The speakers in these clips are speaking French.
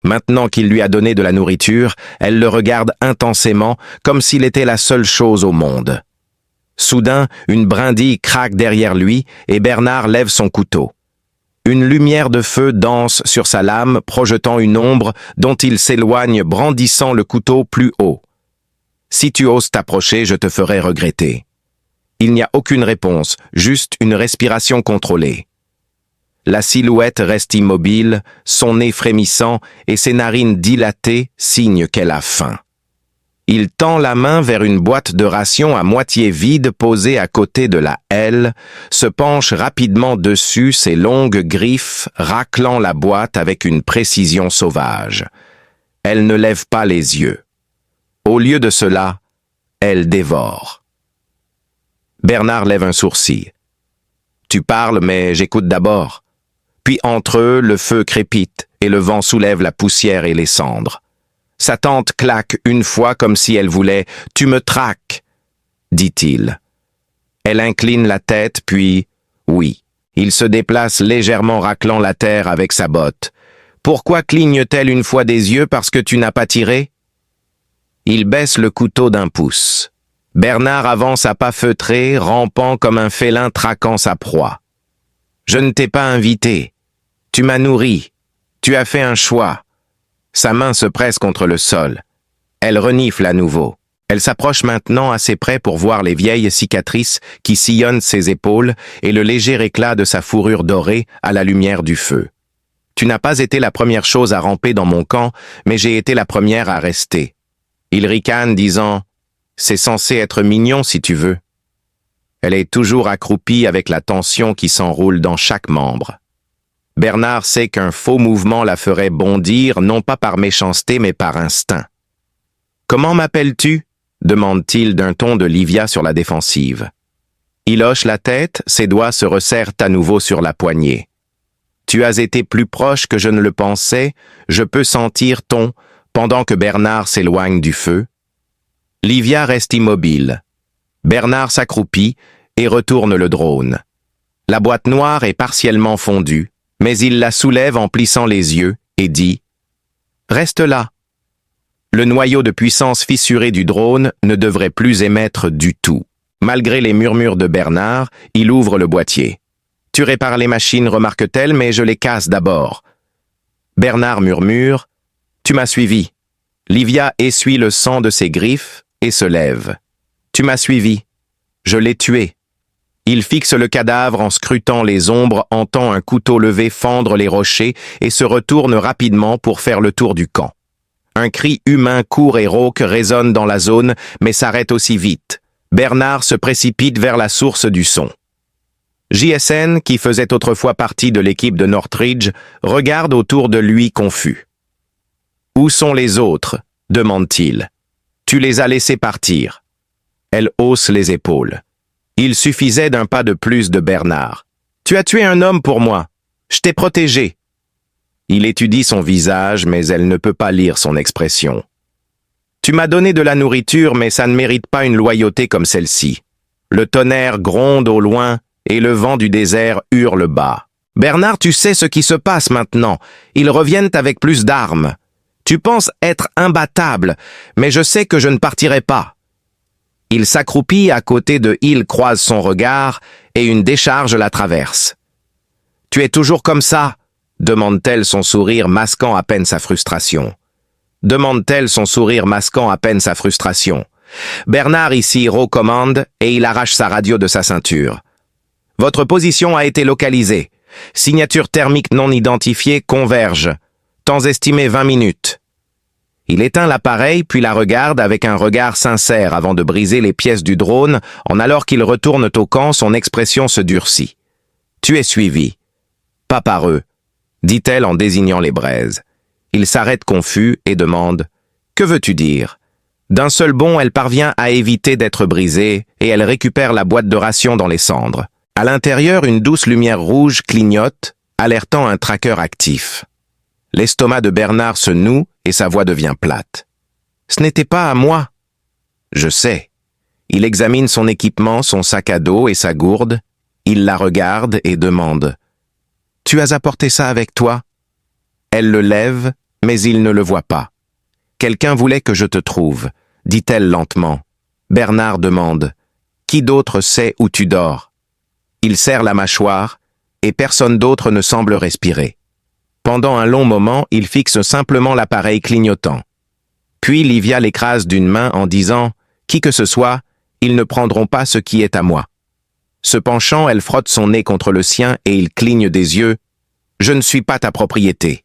Maintenant qu'il lui a donné de la nourriture, elle le regarde intensément, comme s'il était la seule chose au monde. Soudain, une brindille craque derrière lui et Bernard lève son couteau. Une lumière de feu danse sur sa lame, projetant une ombre dont il s'éloigne brandissant le couteau plus haut. « Si tu oses t'approcher, je te ferai regretter. » Il n'y a aucune réponse, juste une respiration contrôlée. La silhouette reste immobile, son nez frémissant et ses narines dilatées, signe qu'elle a faim. Il tend la main vers une boîte de rations à moitié vide posée à côté de la aile, se penche rapidement dessus, ses longues griffes raclant la boîte avec une précision sauvage. Elle ne lève pas les yeux. Au lieu de cela, elle dévore. Bernard lève un sourcil. « Tu parles, mais j'écoute d'abord. » Puis entre eux, le feu crépite et le vent soulève la poussière et les cendres. Sa tante claque une fois comme si elle voulait « Tu me traques », dit-il. Elle incline la tête, puis « Oui ». Il se déplace légèrement raclant la terre avec sa botte. « Pourquoi cligne-t-elle une fois des yeux parce que tu n'as pas tiré ?» Il baisse le couteau d'un pouce. Bernard avance à pas feutrés, rampant comme un félin traquant sa proie. « Je ne t'ai pas invité. Tu m'as nourri. Tu as fait un choix. » Sa main se presse contre le sol. Elle renifle à nouveau. Elle s'approche maintenant assez près pour voir les vieilles cicatrices qui sillonnent ses épaules et le léger éclat de sa fourrure dorée à la lumière du feu. Tu n'as pas été la première chose à ramper dans mon camp, mais j'ai été la première à rester. Il ricane, disant « C'est censé être mignon si tu veux. » Elle est toujours accroupie avec la tension qui s'enroule dans chaque membre. Bernard sait qu'un faux mouvement la ferait bondir, non pas par méchanceté, mais par instinct. « Comment m'appelles-tu » demande-t-il d'un ton de Livia sur la défensive. Il hoche la tête, ses doigts se resserrent à nouveau sur la poignée. « Tu as été plus proche que je ne le pensais, je peux sentir ton... » pendant que Bernard s'éloigne du feu. Livia reste immobile. Bernard s'accroupit et retourne le drone. La boîte noire est partiellement fondue, mais il la soulève en plissant les yeux et dit « Reste là ». Le noyau de puissance fissuré du drone ne devrait plus émettre du tout. Malgré les murmures de Bernard, il ouvre le boîtier. « Tu répares les machines, remarque-t-elle, mais je les casse d'abord. » Bernard murmure « Tu m'as suivi. » Livia essuie le sang de ses griffes et se lève. « Tu m'as suivi. Je l'ai tué. » Il fixe le cadavre en scrutant les ombres, entend un couteau levé fendre les rochers et se retourne rapidement pour faire le tour du camp. Un cri humain court et rauque résonne dans la zone, mais s'arrête aussi vite. Bernard se précipite vers la source du son. JSN, qui faisait autrefois partie de l'équipe de Northridge, regarde autour de lui confus. « Où sont les autres ?» demande-t-il. « Tu les as laissés partir. » Elle hausse les épaules. Il suffisait d'un pas de plus de Bernard. « Tu as tué un homme pour moi. Je t'ai protégé. » Il étudie son visage, mais elle ne peut pas lire son expression. « Tu m'as donné de la nourriture, mais ça ne mérite pas une loyauté comme celle-ci. » Le tonnerre gronde au loin et le vent du désert hurle bas. « Bernard, tu sais ce qui se passe maintenant. Ils reviennent avec plus d'armes. Tu penses être imbattable, mais je sais que je ne partirai pas. » Il s'accroupit à côté de Il croise son regard et une décharge la traverse. « Tu es toujours comme ça ?» demande-t-elle son sourire masquant à peine sa frustration. Bernard ici recommande et il arrache sa radio de sa ceinture. « Votre position a été localisée. Signature thermique non identifiée converge. Temps estimé 20 minutes. » Il éteint l'appareil puis la regarde avec un regard sincère avant de briser les pièces du drone. Alors qu'il retourne au camp, son expression se durcit. « Tu es suivi. »« Pas par eux. » dit-elle en désignant les braises. Il s'arrête confus et demande « Que veux-tu dire ?» D'un seul bond, elle parvient à éviter d'être brisée et elle récupère la boîte de rations dans les cendres. À l'intérieur, une douce lumière rouge clignote, alertant un tracker actif. L'estomac de Bernard se noue et sa voix devient plate. « Ce n'était pas à moi. »« Je sais. » Il examine son équipement, son sac à dos et sa gourde. Il la regarde et demande « Tu as apporté ça avec toi ?» Elle le lève Mais il ne le voit pas. « Quelqu'un voulait que je te trouve », dit-elle lentement. Bernard demande « Qui d'autre sait où tu dors ?» Il serre la mâchoire, et personne d'autre ne semble respirer. Pendant un long moment, il fixe simplement l'appareil clignotant. Puis Livia l'écrase d'une main en disant « Qui que ce soit, ils ne prendront pas ce qui est à moi. » Se penchant, elle frotte son nez contre le sien et il cligne des yeux. « Je ne suis pas ta propriété. »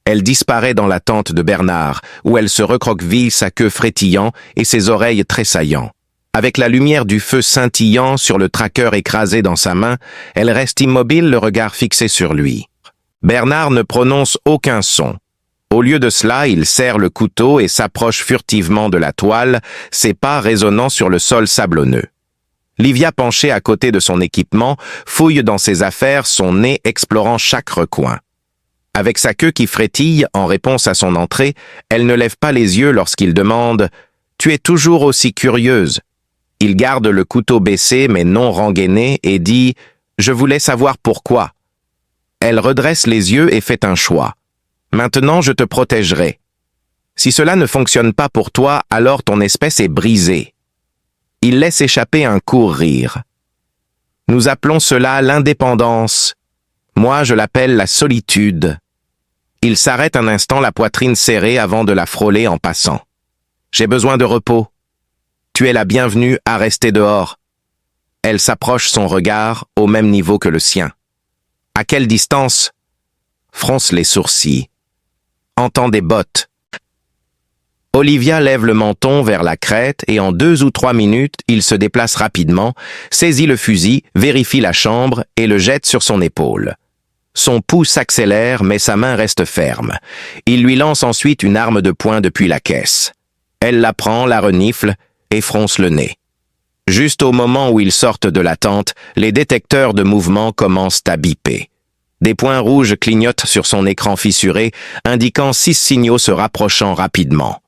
Elle disparaît dans la tente de Bernard, où elle se recroqueville, sa queue frétillant et ses oreilles tressaillant. Avec la lumière du feu scintillant sur le traqueur écrasé dans sa main, elle reste immobile, le regard fixé sur lui. Bernard ne prononce aucun son. Au lieu de cela, il serre le couteau et s'approche furtivement de la toile, ses pas résonnant sur le sol sablonneux. Livia, penchée à côté de son équipement, fouille dans ses affaires, son nez explorant chaque recoin. Avec sa queue qui frétille en réponse à son entrée, elle ne lève pas les yeux lorsqu'il demande « Tu es toujours aussi curieuse ?» Il garde le couteau baissé mais non rengainé et dit « Je voulais savoir pourquoi. » Elle redresse les yeux et fait un choix. « Maintenant, je te protégerai. Si cela ne fonctionne pas pour toi, alors ton espèce est brisée. » Il laisse échapper un court rire. « Nous appelons cela l'indépendance. Moi, je l'appelle la solitude. » Il s'arrête un instant, la poitrine serrée avant de la frôler en passant. « J'ai besoin de repos. Tu es la bienvenue à rester dehors. » Elle s'approche, son regard au même niveau que le sien. « À quelle distance ?» Fronce les sourcils. « Entend des bottes. » Olivia lève le menton vers la crête et en 2 ou 3 minutes, il se déplace rapidement, saisit le fusil, vérifie la chambre et le jette sur son épaule. Son pouls s'accélère, mais sa main reste ferme. Il lui lance ensuite une arme de poing depuis la caisse. Elle la prend, la renifle et fronce le nez. Juste au moment où ils sortent de la tente, les détecteurs de mouvement commencent à biper. Des points rouges clignotent sur son écran fissuré, indiquant 6 signaux se rapprochant rapidement.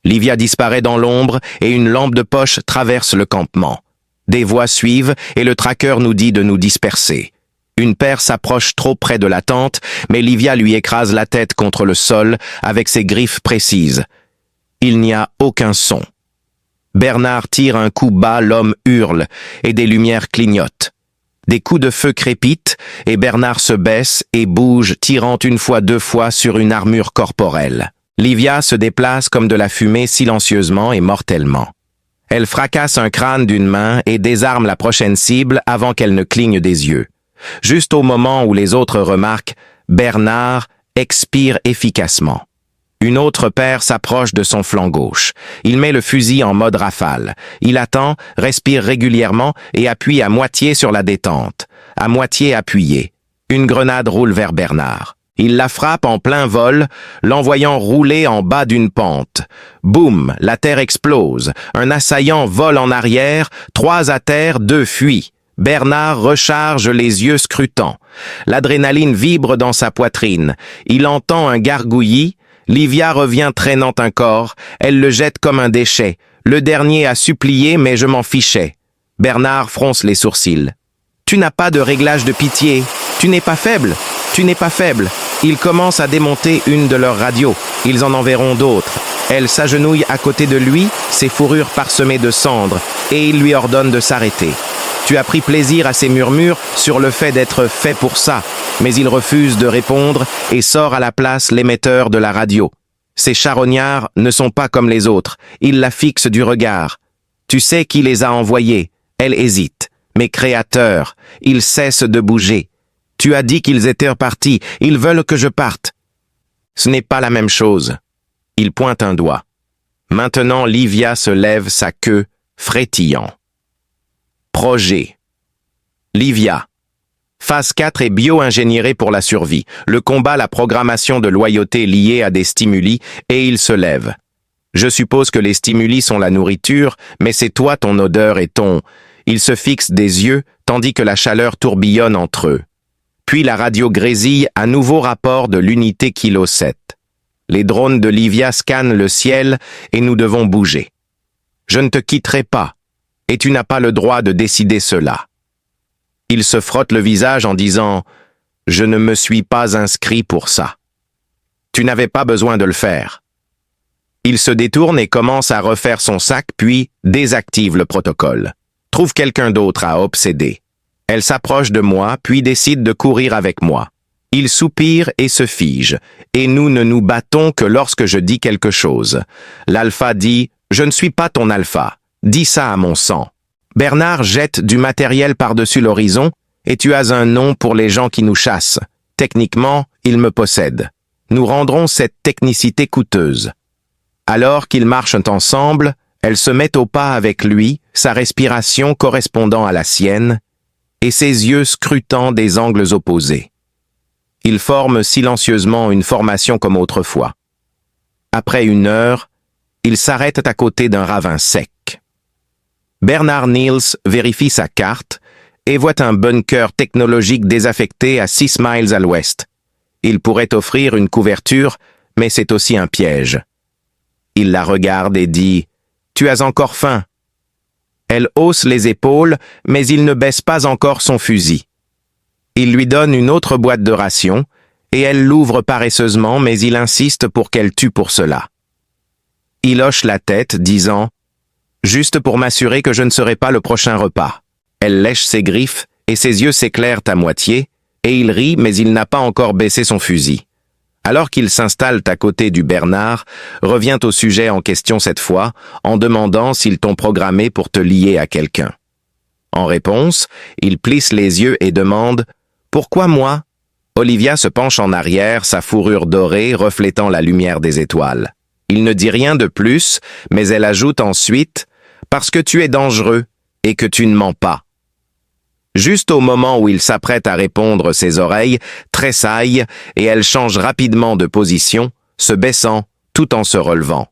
Livia disparaît dans l'ombre et une lampe de poche traverse le campement. Des voix suivent et le traqueur nous dit de nous disperser. Une paire s'approche trop près de la tente, mais Livia lui écrase la tête contre le sol avec ses griffes précises. Il n'y a aucun son. Bernard tire un coup bas, l'homme hurle et des lumières clignotent. Des coups de feu crépitent et Bernard se baisse et bouge, tirant 1 fois 2 fois sur une armure corporelle. Livia se déplace comme de la fumée silencieusement et mortellement. Elle fracasse un crâne d'une main et désarme la prochaine cible avant qu'elle ne cligne des yeux. Juste au moment où les autres remarquent, Bernard expire efficacement. Une autre paire s'approche de son flanc gauche. Il met le fusil en mode rafale. Il attend, respire régulièrement et appuie à moitié sur la détente. À moitié appuyé. Une grenade roule vers Bernard. Il la frappe en plein vol, l'envoyant rouler en bas d'une pente. Boum, la terre explose. Un assaillant vole en arrière, 3 à terre, 2 fuient. Bernard recharge les yeux scrutants. L'adrénaline vibre dans sa poitrine. Il entend un gargouillis. Livia revient traînant un corps. Elle le jette comme un déchet. Le dernier a supplié, mais je m'en fichais. Bernard fronce les sourcils. « Tu n'as pas de réglage de pitié. Tu n'es pas faible. Tu n'es pas faible. » Ils commencent à démonter une de leurs radios. Ils en enverront d'autres. Elle s'agenouille à côté de lui, ses fourrures parsemées de cendres, et il lui ordonne de s'arrêter. Tu as pris plaisir à ses murmures sur le fait d'être fait pour ça, mais il refuse de répondre et sort à la place l'émetteur de la radio. Ces charognards ne sont pas comme les autres, ils la fixent du regard. Tu sais qui les a envoyés. Elle hésite. Mes créateurs, ils cessent de bouger. Tu as dit qu'ils étaient repartis, ils veulent que je parte. Ce n'est pas la même chose. Il pointe un doigt. Maintenant, Livia se lève sa queue, frétillant. Projet. Livia. Phase 4 est bio-ingénierée pour la survie. Le combat, la programmation de loyauté liée à des stimuli, et il se lève. Je suppose que les stimuli sont la nourriture, mais c'est toi ton odeur et ton... Il se fixe des yeux, tandis que la chaleur tourbillonne entre eux. Puis la radio grésille, à nouveau rapport de l'unité Kilo 7. Les drones de Livia scannent le ciel et nous devons bouger. Je ne te quitterai pas, et tu n'as pas le droit de décider cela. Il se frotte le visage en disant « Je ne me suis pas inscrit pour ça. » Tu n'avais pas besoin de le faire. Il se détourne et commence à refaire son sac, puis désactive le protocole. Trouve quelqu'un d'autre à obséder. Elle s'approche de moi, puis décide de courir avec moi. Il soupire et se fige, et nous ne nous battons que lorsque je dis quelque chose. L'alpha dit « Je ne suis pas ton alpha. Dis ça à mon sang. » Bernard jette du matériel par-dessus l'horizon, et tu as un nom pour les gens qui nous chassent. Techniquement, il me possède. Nous rendrons cette technicité coûteuse. Alors qu'ils marchent ensemble, elle se met au pas avec lui, sa respiration correspondant à la sienne, et ses yeux scrutant des angles opposés. Ils forment silencieusement une formation comme autrefois. Après 1 heure, ils s'arrêtent à côté d'un ravin sec. Bernard Niels vérifie sa carte et voit un bunker technologique désaffecté à 6 miles à l'ouest. Il pourrait offrir une couverture, mais c'est aussi un piège. Il la regarde et dit « Tu as encore faim ?» Elle hausse les épaules, mais il ne baisse pas encore son fusil. Il lui donne une autre boîte de rations, et elle l'ouvre paresseusement, mais il insiste pour qu'elle tue pour cela. Il hoche la tête, disant « Juste pour m'assurer que je ne serai pas le prochain repas. » Elle lèche ses griffes, et ses yeux s'éclairent à moitié, et il rit, mais il n'a pas encore baissé son fusil. Alors qu'ils s'installent à côté du Bernard, revient au sujet en question cette fois, en demandant s'ils t'ont programmé pour te lier à quelqu'un. En réponse, il plisse les yeux et demande « Pourquoi moi ?» Olivia se penche en arrière, sa fourrure dorée reflétant la lumière des étoiles. Il ne dit rien de plus, mais elle ajoute ensuite « Parce que tu es dangereux et que tu ne mens pas. » Juste au moment où il s'apprête à répondre, ses oreilles tressaillent et elle change rapidement de position, se baissant tout en se relevant.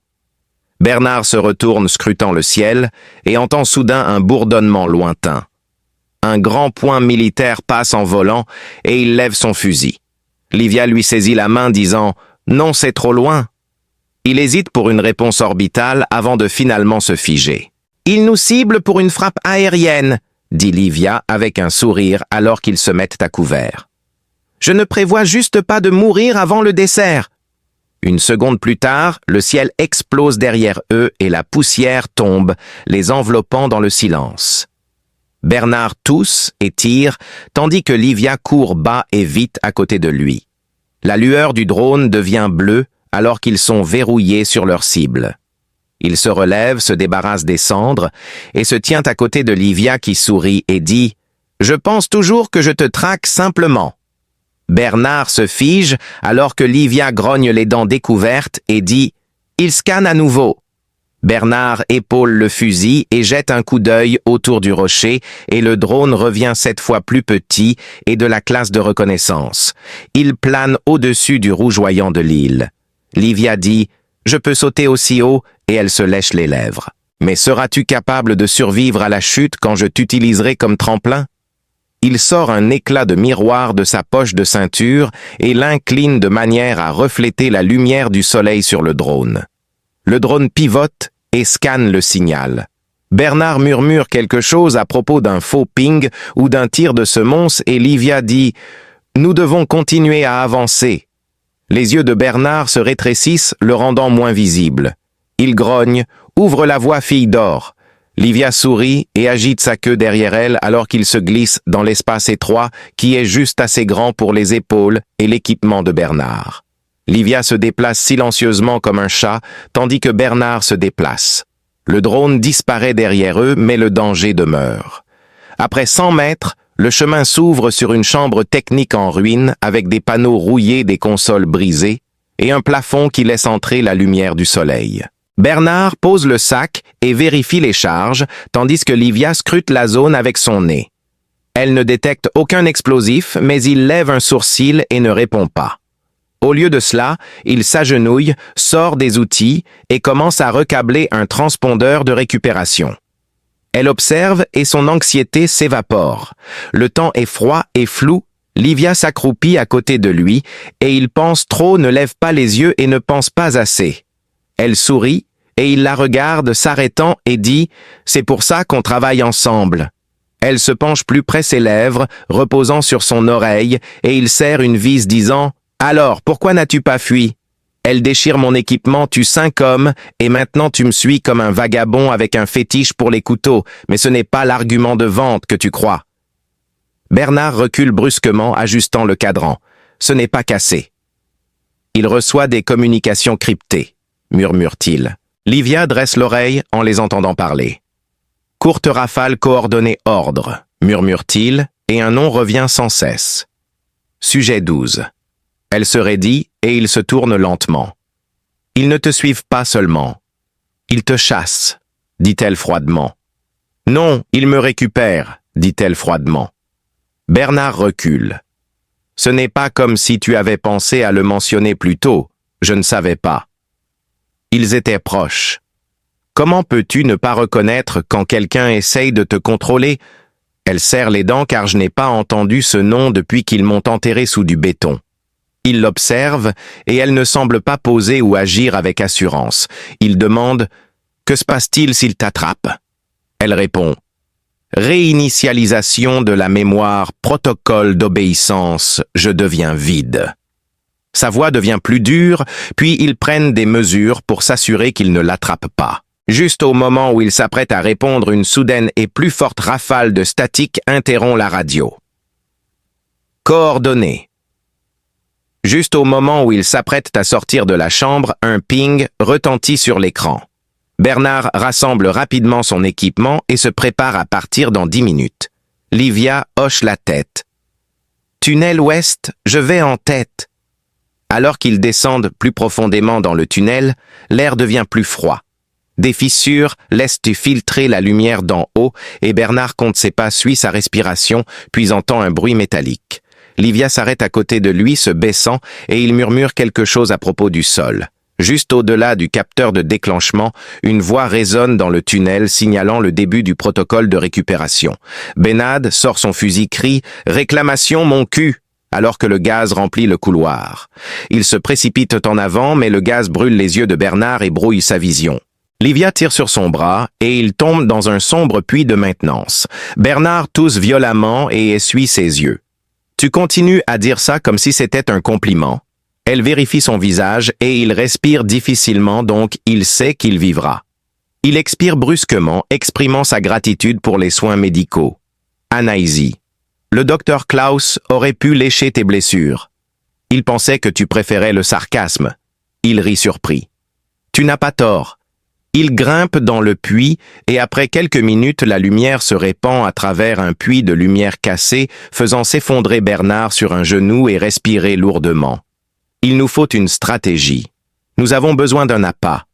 Bernard se retourne scrutant le ciel et entend soudain un bourdonnement lointain. Un grand point militaire passe en volant et il lève son fusil. Livia lui saisit la main disant « Non, c'est trop loin ». Il hésite pour une réponse orbitale avant de finalement se figer. « Il nous cible pour une frappe aérienne », dit Livia avec un sourire alors qu'ils se mettent à couvert. « Je ne prévois juste pas de mourir avant le dessert. » Une seconde plus tard, le ciel explose derrière eux et la poussière tombe, les enveloppant dans le silence. Bernard tousse et tire, tandis que Livia court bas et vite à côté de lui. La lueur du drone devient bleue alors qu'ils sont verrouillés sur leur cible. Il se relève, se débarrasse des cendres et se tient à côté de Livia qui sourit et dit « Je pense toujours que je te traque simplement. » Bernard se fige alors que Livia grogne les dents découvertes et dit « Il scanne à nouveau. » Bernard épaule le fusil et jette un coup d'œil autour du rocher et le drone revient cette fois plus petit et de la classe de reconnaissance. Il plane au-dessus du rougeoyant de l'île. Livia dit « Je peux sauter aussi haut » et elle se lèche les lèvres. « Mais seras-tu capable de survivre à la chute quand je t'utiliserai comme tremplin ?» Il sort un éclat de miroir de sa poche de ceinture et l'incline de manière à refléter la lumière du soleil sur le drone. Le drone pivote et scanne le signal. Bernard murmure quelque chose à propos d'un faux ping ou d'un tir de semonce et Livia dit « Nous devons continuer à avancer ». Les yeux de Bernard se rétrécissent, le rendant moins visible. Il grogne, ouvre la voie fille d'or. Livia sourit et agite sa queue derrière elle alors qu'il se glisse dans l'espace étroit qui est juste assez grand pour les épaules et l'équipement de Bernard. Livia se déplace silencieusement comme un chat, tandis que Bernard se déplace. Le drone disparaît derrière eux, mais le danger demeure. Après 100 mètres, le chemin s'ouvre sur une chambre technique en ruine avec des panneaux rouillés, des consoles brisées et un plafond qui laisse entrer la lumière du soleil. Bernard pose le sac et vérifie les charges, tandis que Livia scrute la zone avec son nez. Elle ne détecte aucun explosif, mais il lève un sourcil et ne répond pas. Au lieu de cela, il s'agenouille, sort des outils et commence à recabler un transpondeur de récupération. Elle observe et son anxiété s'évapore. Le temps est froid et flou. Livia s'accroupit à côté de lui et il pense trop, ne lève pas les yeux et ne pense pas assez. Elle sourit et il la regarde s'arrêtant et dit « C'est pour ça qu'on travaille ensemble ». Elle se penche plus près ses lèvres, reposant sur son oreille, et il serre une vis disant « Alors, pourquoi n'as-tu pas fui ?» Elle déchire mon équipement, tue 5 hommes, et maintenant tu me suis comme un vagabond avec un fétiche pour les couteaux, mais ce n'est pas l'argument de vente que tu crois. Bernard recule brusquement, ajustant le cadran. Ce n'est pas cassé. Il reçoit des communications cryptées, murmure-t-il. Livia dresse l'oreille en les entendant parler. Courte rafale coordonnée ordre, murmure-t-il, et un nom revient sans cesse. Sujet 12. Elle se raidit et il se tourne lentement. Ils ne te suivent pas seulement. Ils te chassent, dit-elle froidement. Non, ils me récupèrent, dit-elle froidement. Bernard recule. Ce n'est pas comme si tu avais pensé à le mentionner plus tôt, je ne savais pas. Ils étaient proches. Comment peux-tu ne pas reconnaître quand quelqu'un essaye de te contrôler? Elle serre les dents car je n'ai pas entendu ce nom depuis qu'ils m'ont enterré sous du béton. Il l'observe et elle ne semble pas poser ou agir avec assurance. Il demande « Que se passe-t-il s'il t'attrape ?» Elle répond « Réinitialisation de la mémoire, protocole d'obéissance, je deviens vide. » Sa voix devient plus dure, puis ils prennent des mesures pour s'assurer qu'il ne l'attrape pas. Juste au moment où il s'apprête à répondre, une soudaine et plus forte rafale de statique interrompt la radio. Coordonnées. Juste au moment où il s'apprête à sortir de la chambre, un ping retentit sur l'écran. Bernard rassemble rapidement son équipement et se prépare à partir dans 10 minutes. Livia hoche la tête. Tunnel ouest, je vais en tête. Alors qu'ils descendent plus profondément dans le tunnel, l'air devient plus froid. Des fissures laissent filtrer la lumière d'en haut et Bernard compte ses pas, suit sa respiration, puis entend un bruit métallique. Livia s'arrête à côté de lui, se baissant, et il murmure quelque chose à propos du sol. Juste au-delà du capteur de déclenchement, une voix résonne dans le tunnel signalant le début du protocole de récupération. Benad sort son fusil, crie « Réclamation, mon cul !» alors que le gaz remplit le couloir. Ils se précipitent en avant, mais le gaz brûle les yeux de Bernard et brouille sa vision. Livia tire sur son bras et il tombe dans un sombre puits de maintenance. Bernard tousse violemment et essuie ses yeux. Tu continues à dire ça comme si c'était un compliment. Elle vérifie son visage et il respire difficilement, donc il sait qu'il vivra. Il expire brusquement, exprimant sa gratitude pour les soins médicaux. Anaïsi. Le docteur Klaus aurait pu lécher tes blessures. Il pensait que tu préférais le sarcasme. Il rit surpris. Tu n'as pas tort. Il grimpe dans le puits et après quelques minutes, la lumière se répand à travers un puits de lumière cassée, faisant s'effondrer Bernard sur un genou et respirer lourdement. Il nous faut une stratégie. Nous avons besoin d'un appât.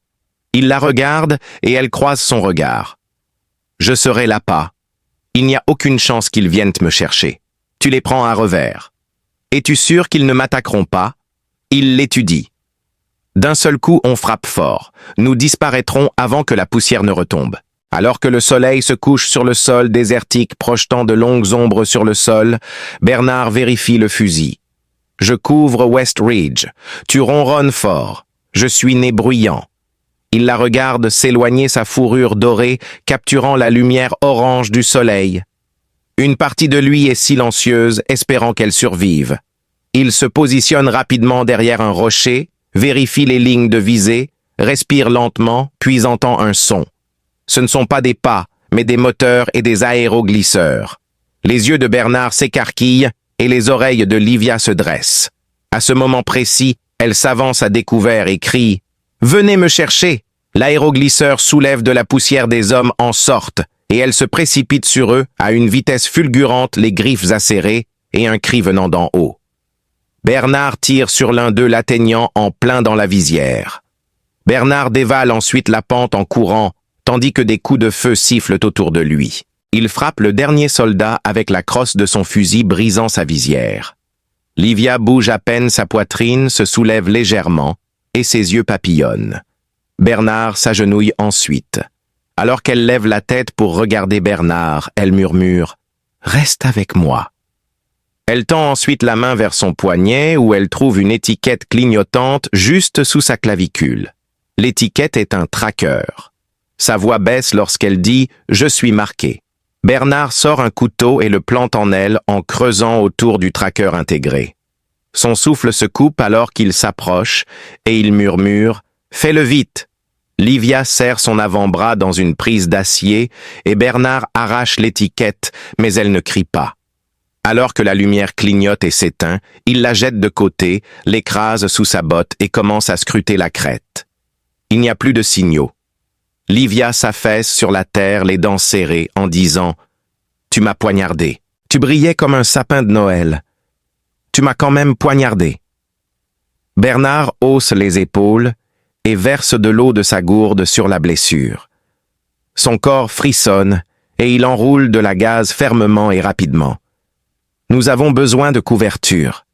Il la regarde et elle croise son regard. Je serai l'appât. Il n'y a aucune chance qu'ils viennent me chercher. Tu les prends à revers. Es-tu sûr qu'ils ne m'attaqueront pas? Il l'étudie. D'un seul coup, on frappe fort. Nous disparaîtrons avant que la poussière ne retombe. Alors que le soleil se couche sur le sol désertique, projetant de longues ombres sur le sol, Bernard vérifie le fusil. Je couvre West Ridge. Tu ronronnes fort. Je suis né bruyant. Il la regarde s'éloigner, sa fourrure dorée, capturant la lumière orange du soleil. Une partie de lui est silencieuse, espérant qu'elle survive. Il se positionne rapidement derrière un rocher, vérifie les lignes de visée, respire lentement, puis entend un son. Ce ne sont pas des pas, mais des moteurs et des aéroglisseurs. Les yeux de Bernard s'écarquillent et les oreilles de Livia se dressent. À ce moment précis, elle s'avance à découvert et crie « Venez me chercher !» L'aéroglisseur soulève de la poussière des hommes en sorte, et elle se précipite sur eux à une vitesse fulgurante, les griffes acérées et un cri venant d'en haut. Bernard tire sur l'un d'eux, l'atteignant en plein dans la visière. Bernard dévale ensuite la pente en courant, tandis que des coups de feu sifflent autour de lui. Il frappe le dernier soldat avec la crosse de son fusil, brisant sa visière. Livia bouge à peine sa poitrine, se soulève légèrement, et ses yeux papillonnent. Bernard s'agenouille ensuite. Alors qu'elle lève la tête pour regarder Bernard, elle murmure « Reste avec moi ». Elle tend ensuite la main vers son poignet où elle trouve une étiquette clignotante juste sous sa clavicule. L'étiquette est un tracker. Sa voix baisse lorsqu'elle dit « Je suis marqué ». Bernard sort un couteau et le plante en elle en creusant autour du tracker intégré. Son souffle se coupe alors qu'il s'approche, et il murmure « Fais-le vite !» Livia serre son avant-bras dans une prise d'acier, et Bernard arrache l'étiquette, mais elle ne crie pas. Alors que la lumière clignote et s'éteint, il la jette de côté, l'écrase sous sa botte et commence à scruter la crête. Il n'y a plus de signaux. Livia s'affaisse sur la terre, les dents serrées, en disant « Tu m'as poignardé. Tu brillais comme un sapin de Noël. Tu m'as quand même poignardé. » Bernard hausse les épaules et verse de l'eau de sa gourde sur la blessure. Son corps frissonne et il enroule de la gaze fermement et rapidement. Nous avons besoin de couverture.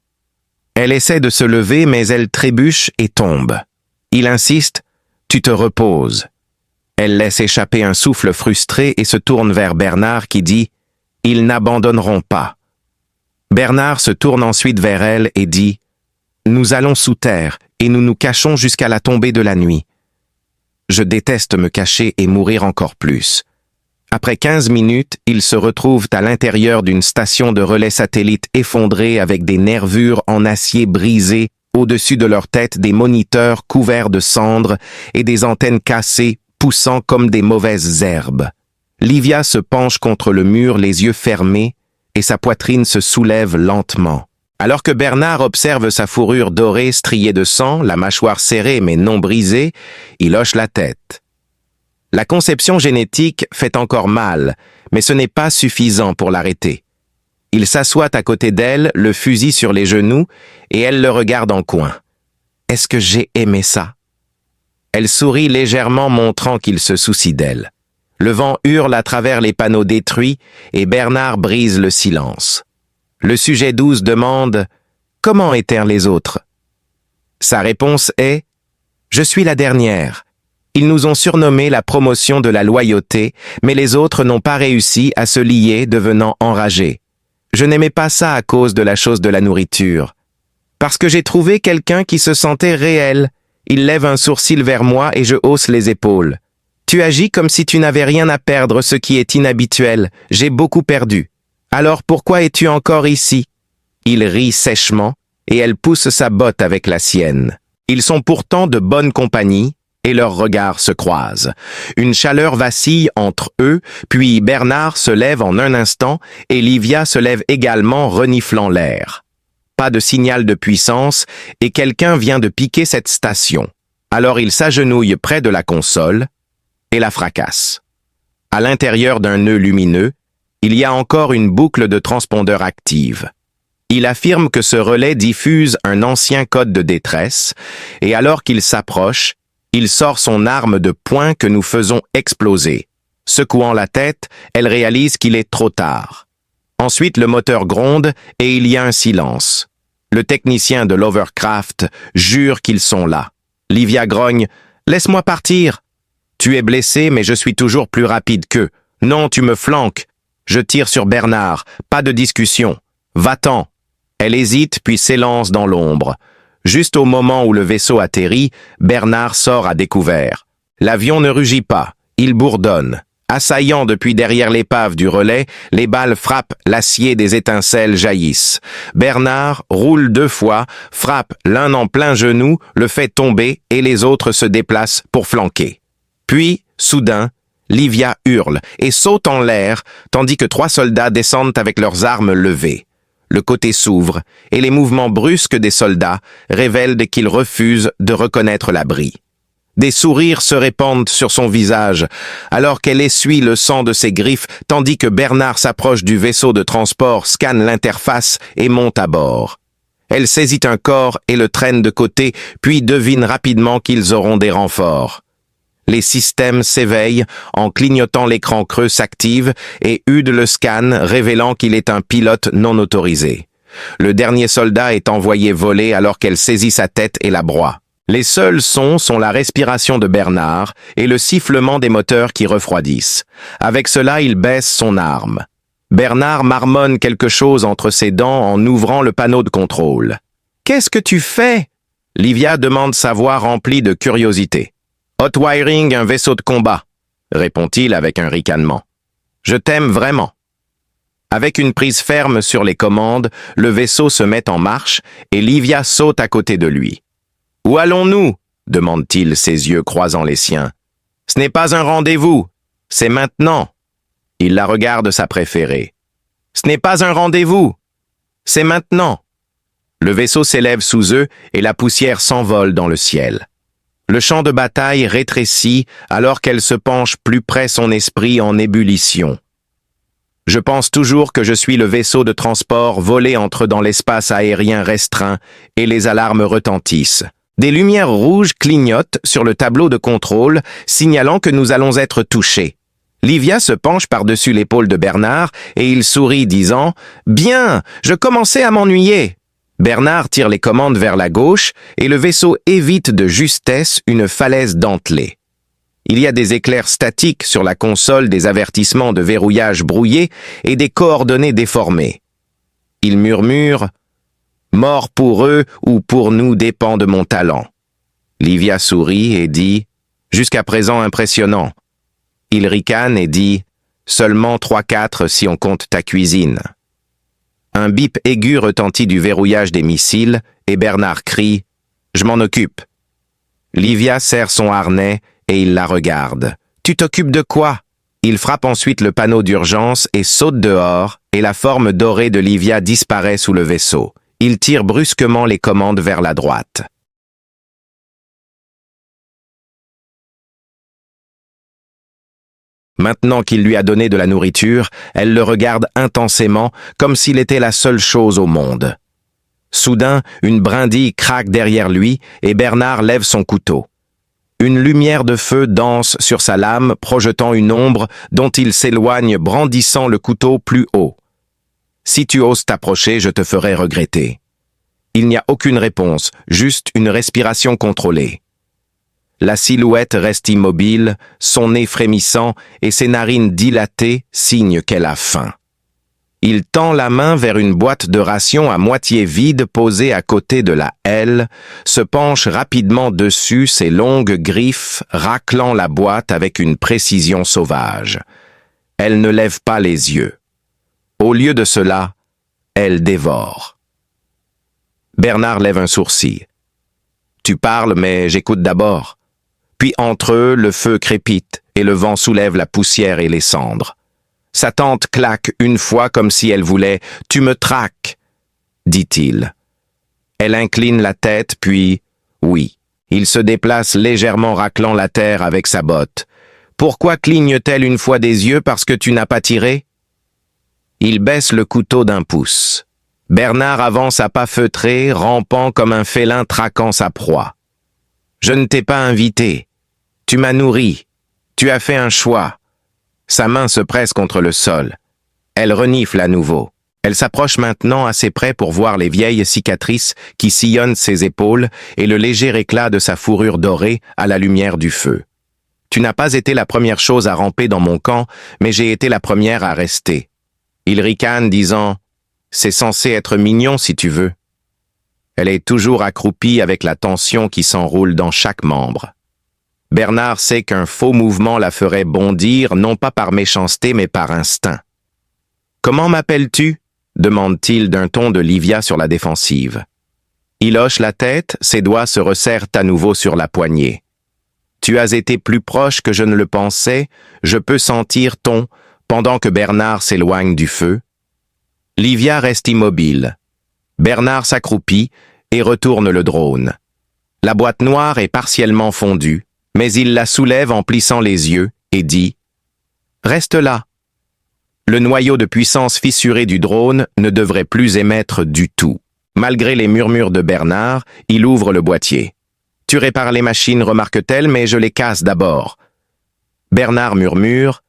Elle essaie de se lever, mais elle trébuche et tombe. Il insiste, tu te reposes. Elle laisse échapper un souffle frustré et se tourne vers Bernard qui dit, ils n'abandonneront pas. Bernard se tourne ensuite vers elle et dit, nous allons sous terre et nous nous cachons jusqu'à la tombée de la nuit. Je déteste me cacher et mourir encore plus. Après 15 minutes, ils se retrouvent à l'intérieur d'une station de relais satellite effondrée avec des nervures en acier brisées, au-dessus de leur tête des moniteurs couverts de cendres et des antennes cassées poussant comme des mauvaises herbes. Livia se penche contre le mur, les yeux fermés, et sa poitrine se soulève lentement. Alors que Bernard observe sa fourrure dorée striée de sang, la mâchoire serrée mais non brisée, il hoche la tête. La conception génétique fait encore mal, mais ce n'est pas suffisant pour l'arrêter. Il s'assoit à côté d'elle, le fusil sur les genoux, et elle le regarde en coin. « Est-ce que j'ai aimé ça ?» Elle sourit légèrement, montrant qu'il se soucie d'elle. Le vent hurle à travers les panneaux détruits, et Bernard brise le silence. Le sujet 12 demande « Comment étaient les autres ?» Sa réponse est « Je suis la dernière. Ils nous ont surnommé la promotion de la loyauté, mais les autres n'ont pas réussi à se lier, devenant enragés. Je n'aimais pas ça à cause de la chose de la nourriture. Parce que j'ai trouvé quelqu'un qui se sentait réel. Il lève un sourcil vers moi et je hausse les épaules. Tu agis comme si tu n'avais rien à perdre, ce qui est inhabituel. J'ai beaucoup perdu. Alors pourquoi es-tu encore ici? Il rit sèchement et elle pousse sa botte avec la sienne. Ils sont pourtant de bonne compagnie, et leurs regards se croisent. Une chaleur vacille entre eux, puis Bernard se lève en un instant et Livia se lève également reniflant l'air. Pas de signal de puissance et quelqu'un vient de piquer cette station. Alors il s'agenouille près de la console et la fracasse. À l'intérieur d'un nœud lumineux, il y a encore une boucle de transpondeur active. Il affirme que ce relais diffuse un ancien code de détresse et alors qu'il s'approche, il sort son arme de poing que nous faisons exploser. Secouant la tête, elle réalise qu'il est trop tard. Ensuite, le moteur gronde et il y a un silence. Le technicien de l'Overcraft jure qu'ils sont là. Livia grogne « Laisse-moi partir !»« Tu es blessé, mais je suis toujours plus rapide qu'eux. Non, tu me flanques. Je tire sur Bernard. Pas de discussion. Va-t'en !» Elle hésite puis s'élance dans l'ombre. Juste au moment où le vaisseau atterrit, Bernard sort à découvert. L'avion ne rugit pas, il bourdonne. Assaillant depuis derrière l'épave du relais, les balles frappent l'acier, des étincelles jaillissent. Bernard roule 2 fois, frappe l'un en plein genou, le fait tomber et les autres se déplacent pour flanquer. Puis, soudain, Livia hurle et saute en l'air, tandis que 3 soldats descendent avec leurs armes levées. Le côté s'ouvre, et les mouvements brusques des soldats révèlent qu'ils refusent de reconnaître l'abri. Des sourires se répandent sur son visage, alors qu'elle essuie le sang de ses griffes, tandis que Bernard s'approche du vaisseau de transport, scanne l'interface et monte à bord. Elle saisit un corps et le traîne de côté, puis devine rapidement qu'ils auront des renforts. Les systèmes s'éveillent, en clignotant l'écran creux s'active et Hude le scanne, révélant qu'il est un pilote non autorisé. Le dernier soldat est envoyé voler alors qu'elle saisit sa tête et la broie. Les seuls sons sont la respiration de Bernard et le sifflement des moteurs qui refroidissent. Avec cela, il baisse son arme. Bernard marmonne quelque chose entre ses dents en ouvrant le panneau de contrôle. « Qu'est-ce que tu fais ?» Livia demande sa voix remplie de curiosité. « Hot wiring, un vaisseau de combat, » répond-il avec un ricanement. « Je t'aime vraiment. » Avec une prise ferme sur les commandes, le vaisseau se met en marche et Livia saute à côté de lui. « Où allons-nous » demande-t-il, ses yeux croisant les siens. « Ce n'est pas un rendez-vous, c'est maintenant. » Il la regarde sa préférée. « Ce n'est pas un rendez-vous, c'est maintenant. » Le vaisseau s'élève sous eux et la poussière s'envole dans le ciel. Le champ de bataille rétrécit alors qu'elle se penche plus près, son esprit en ébullition. Je pense toujours que je suis le vaisseau de transport volé entre dans l'espace aérien restreint et les alarmes retentissent. Des lumières rouges clignotent sur le tableau de contrôle, signalant que nous allons être touchés. Livia se penche par-dessus l'épaule de Bernard et il sourit, disant « Bien, je commençais à m'ennuyer ». Bernard tire les commandes vers la gauche et le vaisseau évite de justesse une falaise dentelée. Il y a des éclairs statiques sur la console, des avertissements de verrouillage brouillés et des coordonnées déformées. Il murmure « Mort pour eux ou pour nous dépend de mon talent ». Livia sourit et dit « Jusqu'à présent impressionnant ». Il ricane et dit « Seulement 3-4 si on compte ta cuisine ». Un bip aigu retentit du verrouillage des missiles et Bernard crie « Je m'en occupe ». Livia serre son harnais et il la regarde. « Tu t'occupes de quoi ?» Il frappe ensuite le panneau d'urgence et saute dehors et la forme dorée de Livia disparaît sous le vaisseau. Il tire brusquement les commandes vers la droite. Maintenant qu'il lui a donné de la nourriture, elle le regarde intensément, comme s'il était la seule chose au monde. Soudain, une brindille craque derrière lui et Bernard lève son couteau. Une lumière de feu danse sur sa lame, projetant une ombre dont il s'éloigne, brandissant le couteau plus haut. « Si tu oses t'approcher, je te ferai regretter. » Il n'y a aucune réponse, juste une respiration contrôlée. La silhouette reste immobile, son nez frémissant et ses narines dilatées, signe qu'elle a faim. Il tend la main vers une boîte de rations à moitié vide posée à côté de la aile, se penche rapidement dessus, ses longues griffes raclant la boîte avec une précision sauvage. Elle ne lève pas les yeux. Au lieu de cela, elle dévore. Bernard lève un sourcil. « Tu parles, mais j'écoute d'abord. » Puis entre eux, le feu crépite et le vent soulève la poussière et les cendres. Sa tante claque une fois comme si elle voulait « Tu me traques », dit-il. Elle incline la tête, puis « Oui ». Il se déplace légèrement raclant la terre avec sa botte. « Pourquoi cligne-t-elle une fois des yeux parce que tu n'as pas tiré ?» Il baisse le couteau d'1 pouce. Bernard avance à pas feutrés, rampant comme un félin traquant sa proie. « Je ne t'ai pas invité. Tu m'as nourri. Tu as fait un choix. » Sa main se presse contre le sol. Elle renifle à nouveau. Elle s'approche maintenant assez près pour voir les vieilles cicatrices qui sillonnent ses épaules et le léger éclat de sa fourrure dorée à la lumière du feu. « Tu n'as pas été la première chose à ramper dans mon camp, mais j'ai été la première à rester. » Il ricane, disant « C'est censé être mignon si tu veux. » Elle est toujours accroupie avec la tension qui s'enroule dans chaque membre. Bernard sait qu'un faux mouvement la ferait bondir, non pas par méchanceté, mais par instinct. « Comment m'appelles-tu » demande-t-il d'un ton de Livia sur la défensive. Il hoche la tête, ses doigts se resserrent à nouveau sur la poignée. « Tu as été plus proche que je ne le pensais, je peux sentir ton... » pendant que Bernard s'éloigne du feu. Livia reste immobile. Bernard s'accroupit et retourne le drone. La boîte noire est partiellement fondue, mais il la soulève en plissant les yeux et dit « Reste là ». Le noyau de puissance fissuré du drone ne devrait plus émettre du tout. Malgré les murmures de Bernard, il ouvre le boîtier. « Tu répares les machines, remarque-t-elle, mais je les casse d'abord. » Bernard murmure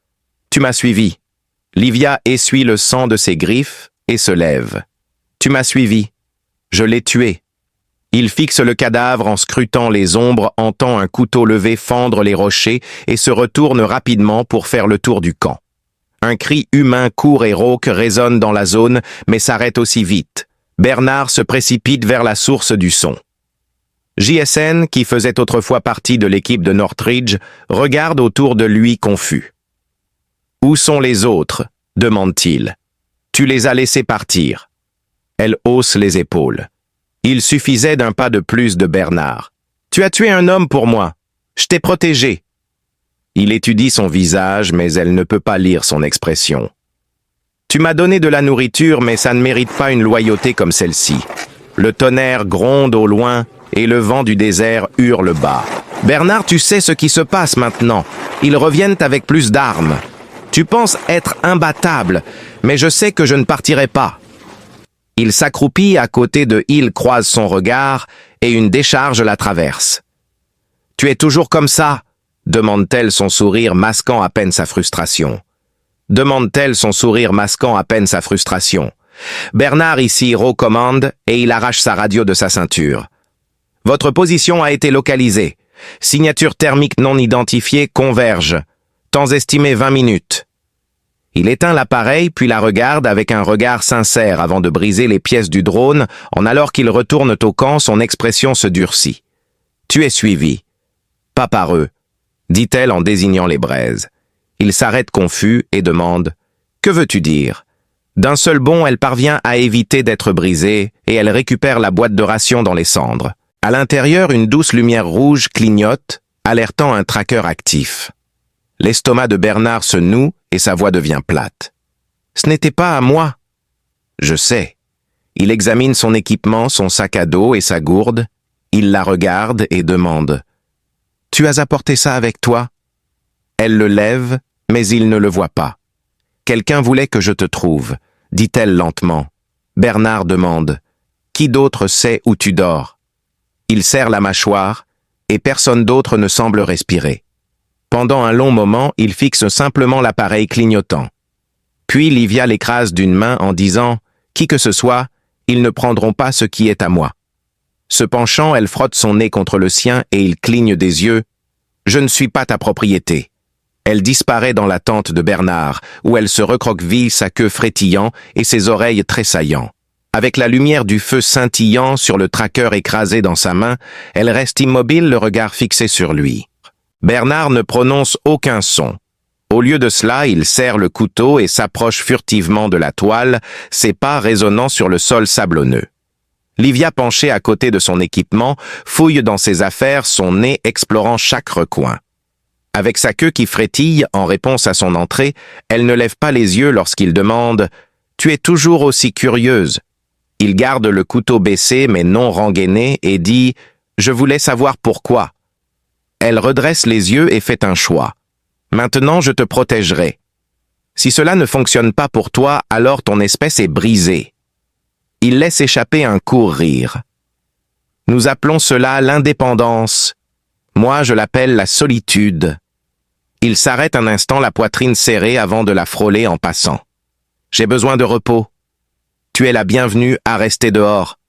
« Tu m'as suivi. » Livia essuie le sang de ses griffes et se lève. « Tu m'as suivi. Je l'ai tué. » Il fixe le cadavre en scrutant les ombres, entend un couteau levé fendre les rochers et se retourne rapidement pour faire le tour du camp. Un cri humain court et rauque résonne dans la zone, mais s'arrête aussi vite. Bernard se précipite vers la source du son. JSN, qui faisait autrefois partie de l'équipe de Northridge, regarde autour de lui confus. « Où sont les autres ?» demande-t-il. « Tu les as laissés partir. Elle hausse les épaules. Il suffisait d'un pas de plus de Bernard. Tu as tué un homme pour moi. Je t'ai protégé. Il étudie son visage, mais elle ne peut pas lire son expression. Tu m'as donné de la nourriture, mais ça ne mérite pas une loyauté comme celle-ci. Le tonnerre gronde au loin et le vent du désert hurle bas. Bernard, tu sais ce qui se passe maintenant. Ils reviennent avec plus d'armes. Tu penses être imbattable, mais je sais que je ne partirai pas. Il s'accroupit à côté de Il croise son regard et une décharge la traverse. Tu es toujours comme ça? Demande-t-elle, son sourire masquant à peine sa frustration. Demande-t-elle, son sourire masquant à peine sa frustration. Bernard ici recommande et il arrache sa radio de sa ceinture. Votre position a été localisée. Signature thermique non identifiée converge. Temps estimé 20 minutes. Il éteint l'appareil puis la regarde avec un regard sincère avant de briser les pièces du drone. Alors qu'il retourne au camp, son expression se durcit. Tu es suivi. Pas par eux, dit-elle en désignant les braises. Il s'arrête confus et demande « Que veux-tu dire ?» D'un seul bond, elle parvient à éviter d'être brisée et elle récupère la boîte de rations dans les cendres. À l'intérieur, une douce lumière rouge clignote, alertant un tracker actif. L'estomac de Bernard se noue et sa voix devient plate. « Ce n'était pas à moi. »« Je sais. » Il examine son équipement, son sac à dos et sa gourde. Il la regarde et demande « Tu as apporté ça avec toi ?» Elle le lève, mais il ne le voit pas. « Quelqu'un voulait que je te trouve, » dit-elle lentement. Bernard demande « Qui d'autre sait où tu dors ?» Il serre la mâchoire, et personne d'autre ne semble respirer. Pendant un long moment, il fixe simplement l'appareil clignotant. Puis Livia l'écrase d'une main en disant « Qui que ce soit, ils ne prendront pas ce qui est à moi. » Se penchant, elle frotte son nez contre le sien et il cligne des yeux. « Je ne suis pas ta propriété. » Elle disparaît dans la tente de Bernard, où elle se recroqueville, sa queue frétillant et ses oreilles tressaillant. Avec la lumière du feu scintillant sur le tracker écrasé dans sa main, elle reste immobile, le regard fixé sur lui. Bernard ne prononce aucun son. Au lieu de cela, il serre le couteau et s'approche furtivement de la toile, ses pas résonnant sur le sol sablonneux. Livia, penchée à côté de son équipement, fouille dans ses affaires, son nez explorant chaque recoin. Avec sa queue qui frétille en réponse à son entrée, elle ne lève pas les yeux lorsqu'il demande « Tu es toujours aussi curieuse ?» Il garde le couteau baissé mais non rengainé et dit « Je voulais savoir pourquoi. » Elle redresse les yeux et fait un choix. « Maintenant, je te protégerai. Si cela ne fonctionne pas pour toi, alors ton espèce est brisée. » Il laisse échapper un court rire. « Nous appelons cela l'indépendance. Moi, je l'appelle la solitude. » Il s'arrête un instant, la poitrine serrée avant de la frôler en passant. « J'ai besoin de repos. Tu es la bienvenue à rester dehors. »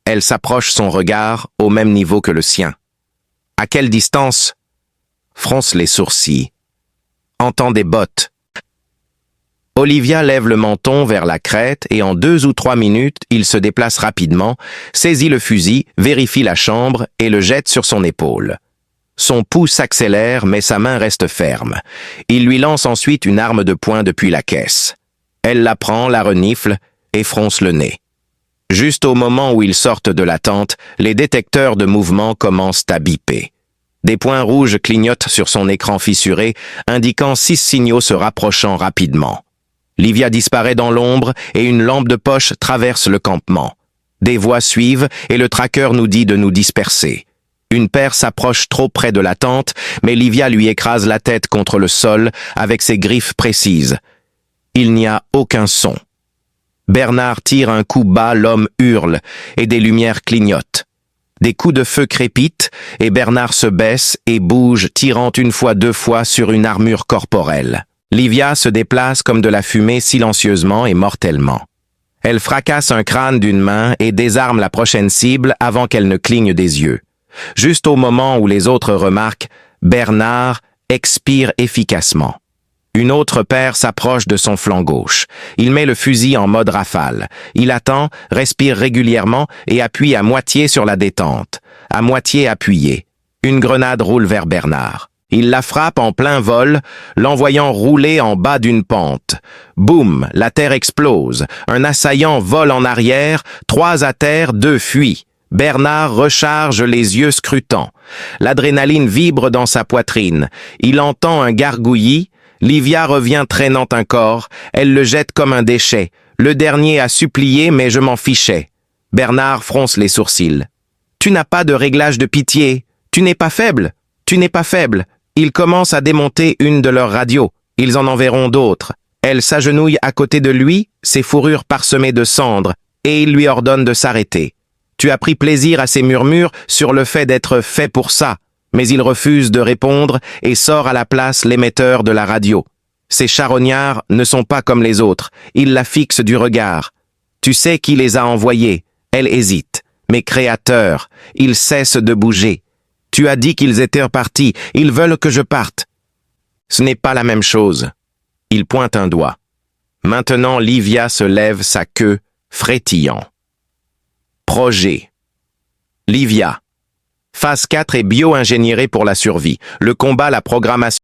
Elle s'approche, son regard au même niveau que le sien. « À quelle distance ?» Fronce les sourcils. « Entend des bottes. » Olivia lève le menton vers la crête et en 2 ou 3 minutes, il se déplace rapidement, saisit le fusil, vérifie la chambre et le jette sur son épaule. Son pouls s'accélère, mais sa main reste ferme. Il lui lance ensuite une arme de poing depuis la caisse. Elle la prend, la renifle et fronce le nez. Juste au moment où ils sortent de la tente, les détecteurs de mouvement commencent à biper. Des points rouges clignotent sur son écran fissuré, indiquant 6 signaux se rapprochant rapidement. Livia disparaît dans l'ombre et une lampe de poche traverse le campement. Des voix suivent et le tracker nous dit de nous disperser. Une paire s'approche trop près de la tente, mais Livia lui écrase la tête contre le sol avec ses griffes précises. Il n'y a aucun son. Bernard tire un coup bas, l'homme hurle et des lumières clignotent. Des coups de feu crépitent et Bernard se baisse et bouge, tirant 1 fois 2 fois sur une armure corporelle. Livia se déplace comme de la fumée silencieusement et mortellement. Elle fracasse un crâne d'une main et désarme la prochaine cible avant qu'elle ne cligne des yeux. Juste au moment où les autres remarquent, Bernard expire efficacement. Une autre paire s'approche de son flanc gauche. Il met le fusil en mode rafale. Il attend, respire régulièrement et appuie à moitié sur la détente. À moitié appuyé. Une grenade roule vers Bernard. Il la frappe en plein vol, l'envoyant rouler en bas d'une pente. Boum, la terre explose. Un assaillant vole en arrière, 3 à terre, 2 fuient. Bernard recharge les yeux scrutants. L'adrénaline vibre dans sa poitrine. Il entend un gargouillis. Livia revient traînant un corps. Elle le jette comme un déchet. Le dernier a supplié, mais je m'en fichais. Bernard fronce les sourcils. Tu n'as pas de réglage de pitié. Tu n'es pas faible. Tu n'es pas faible. Ils commencent à démonter une de leurs radios. Ils en enverront d'autres. Elle s'agenouille à côté de lui, ses fourrures parsemées de cendres, et il lui ordonne de s'arrêter. Tu as pris plaisir à ses murmures sur le fait d'être fait pour ça, mais il refuse de répondre et sort à la place l'émetteur de la radio. Ces charognards ne sont pas comme les autres, ils la fixent du regard. Tu sais qui les a envoyés. Elle hésite. Mes créateurs, ils cessent de bouger. Tu as dit qu'ils étaient partis, ils veulent que je parte. Ce n'est pas la même chose. Il pointe un doigt. Maintenant, Livia se lève sa queue, frétillant. Projet. Livia. Phase 4 est bio-ingénierée pour la survie. Le combat, la programmation.